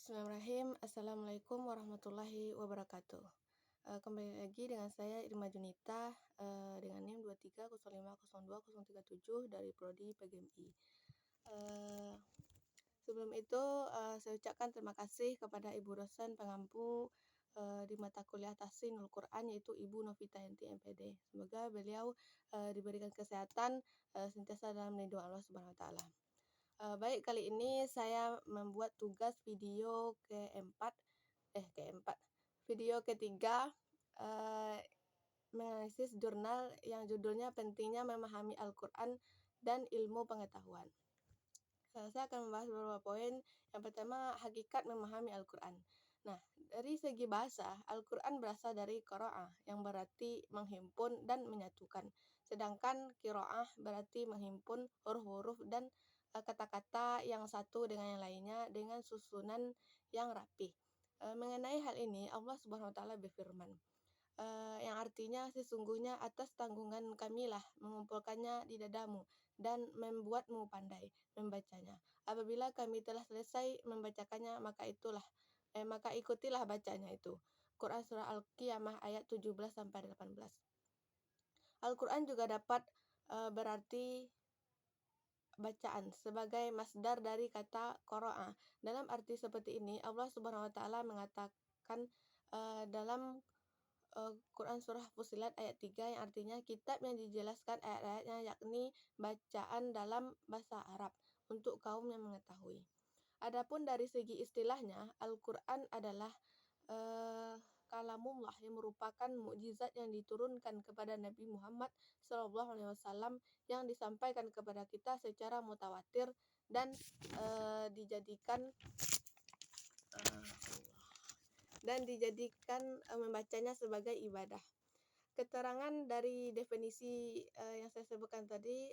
Bismillahirrahmanirrahim. Assalamualaikum warahmatullahi wabarakatuh. Kembali lagi dengan saya Irma Junita, dengan NIM 23050237 dari Prodi PGMI. Sebelum itu, saya ucapkan terima kasih kepada Ibu dosen pengampu di mata kuliah Tahsinul Quran, yaitu Ibu Novita Yanti MPD. Semoga beliau diberikan kesehatan sentiasa dalam lindungan Allah Subhanahu wa taala. Baik, kali ini saya membuat tugas video video ketiga, menganalisis jurnal yang judulnya Pentingnya Memahami Al-Quran dan Ilmu Pengetahuan. Saya akan membahas beberapa poin. Yang pertama, hakikat memahami Al-Quran. Nah, dari segi bahasa, Al-Quran berasal dari qira'ah yang berarti menghimpun dan menyatukan. Sedangkan qira'ah berarti menghimpun huruf-huruf dan kata-kata yang satu dengan yang lainnya dengan susunan yang rapih. Mengenai hal ini, Allah Subhanahu wa taala berfirman, yang artinya sesungguhnya atas tanggungan kamilah mengumpulkannya di dadamu dan membuatmu pandai membacanya. Apabila kami telah selesai membacakannya, maka ikutilah bacanya itu. Quran Surah Al-Qiyamah ayat 17-18. Al-Quran juga dapat berarti bacaan sebagai masdar dari kata qara'a. Dalam arti seperti ini, Allah Subhanahu wa taala mengatakan dalam Quran Surah Fussilat ayat 3 yang artinya kitab yang dijelaskan ayat-ayatnya, yakni bacaan dalam bahasa Arab untuk kaum yang mengetahui. Adapun dari segi istilahnya, Al-Quran adalah kalamullah yang merupakan mukjizat yang diturunkan kepada Nabi Muhammad SAW yang disampaikan kepada kita secara mutawatir dan dijadikan membacanya sebagai ibadah. Keterangan dari definisi yang saya sebutkan tadi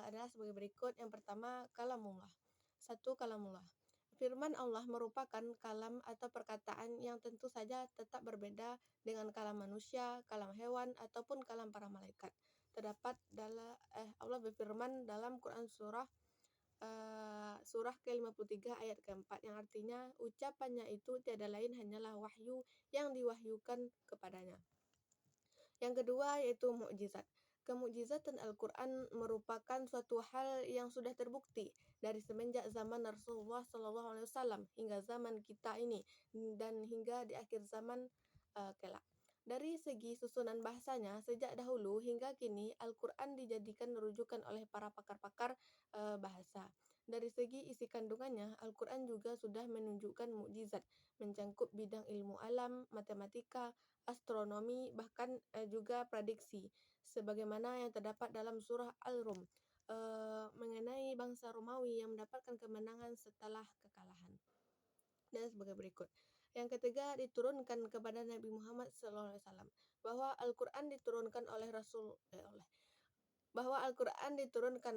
adalah sebagai berikut. Yang pertama, kalamullah. 1. Kalamullah. Firman Allah merupakan kalam atau perkataan yang tentu saja tetap berbeda dengan kalam manusia, kalam hewan, ataupun kalam para malaikat. Terdapat dalam Allah berfirman dalam Quran surah ke-53 ayat ke-4 yang artinya ucapannya itu tiada lain hanyalah wahyu yang diwahyukan kepadanya. Yang kedua yaitu mukjizat. Kemukjizatan Al-Quran merupakan suatu hal yang sudah terbukti dari semenjak zaman Rasulullah SAW hingga zaman kita ini dan hingga di akhir zaman kelak. Dari segi susunan bahasanya, sejak dahulu hingga kini Al-Quran dijadikan rujukan oleh para pakar-pakar bahasa. Dari segi isi kandungannya, Al-Quran juga sudah menunjukkan mukjizat, mencangkup bidang ilmu alam, matematika, astronomi, bahkan juga prediksi, sebagaimana yang terdapat dalam surah Al-Rum mengenai bangsa Romawi yang mendapatkan kemenangan setelah kekalahan. Dan sebagai berikut. Yang ketiga, diturunkan kepada Nabi Muhammad SAW bahwa Al-Quran diturunkan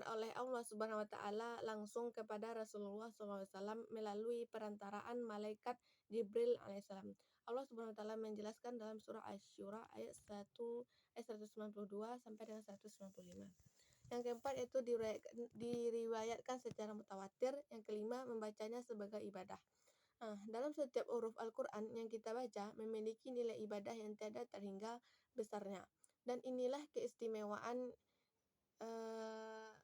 oleh Allah Subhanahu wa taala langsung kepada Rasulullah SAW melalui perantaraan malaikat Jibril alaihissalam. Allah Subhanahu wa taala menjelaskan dalam surah Asy-Syura ayat 192 sampai dengan 195. Yang keempat yaitu diriwayatkan secara mutawatir. Yang kelima, membacanya sebagai ibadah. Dalam setiap huruf Al-Quran yang kita baca memiliki nilai ibadah yang tiada terhingga besarnya. Dan inilah keistimewaan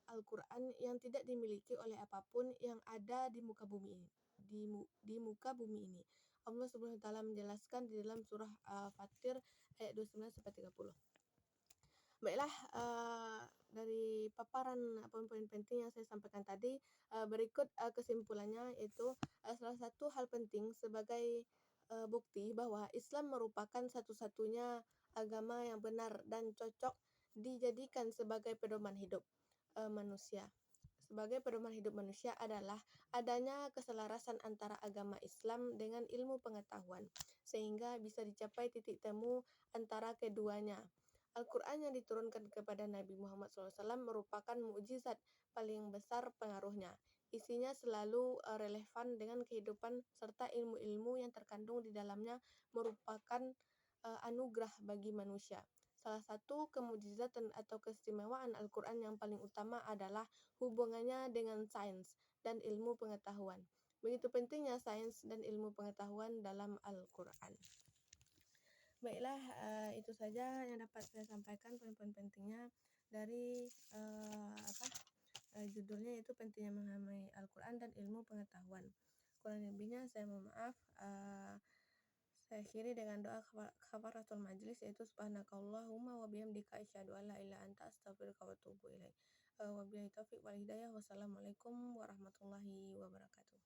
Al-Quran yang tidak dimiliki oleh apapun yang ada di muka bumi ini. Di muka bumi ini. Allah Subhanahu wa taala menjelaskan di dalam surah Fatir ayat 29-30. Baiklah, dari paparan poin-poin penting yang saya sampaikan tadi, berikut kesimpulannya, yaitu salah satu hal penting sebagai bukti bahwa Islam merupakan satu-satunya agama yang benar dan cocok dijadikan sebagai pedoman hidup manusia. Sebagai pedoman hidup manusia adalah adanya keselarasan antara agama Islam dengan ilmu pengetahuan, sehingga bisa dicapai titik temu antara keduanya. Al-Quran yang diturunkan kepada Nabi Muhammad SAW merupakan mukjizat paling besar pengaruhnya. Isinya selalu relevan dengan kehidupan serta ilmu-ilmu yang terkandung di dalamnya merupakan anugerah bagi manusia. Salah satu kemukjizatan atau keistimewaan Al-Quran yang paling utama adalah hubungannya dengan sains dan ilmu pengetahuan. begitu pentingnya sains dan ilmu pengetahuan dalam Al-Quran. Baiklah, itu saja yang dapat saya sampaikan poin-poin pentingnya dari judulnya, yaitu pentingnya memahami Al-Quran dan ilmu pengetahuan. Kurang lebihnya saya mohon maaf. Saya akhiri dengan doa kafaratul majlis, yaitu subhanakallahumma wa bihamdika asyhadu an la ilaha anta astaghfiruka wa atubu ilaik. Wabillahi taufiq wal hidayah. Wassalamualaikum warahmatullahi wabarakatuh.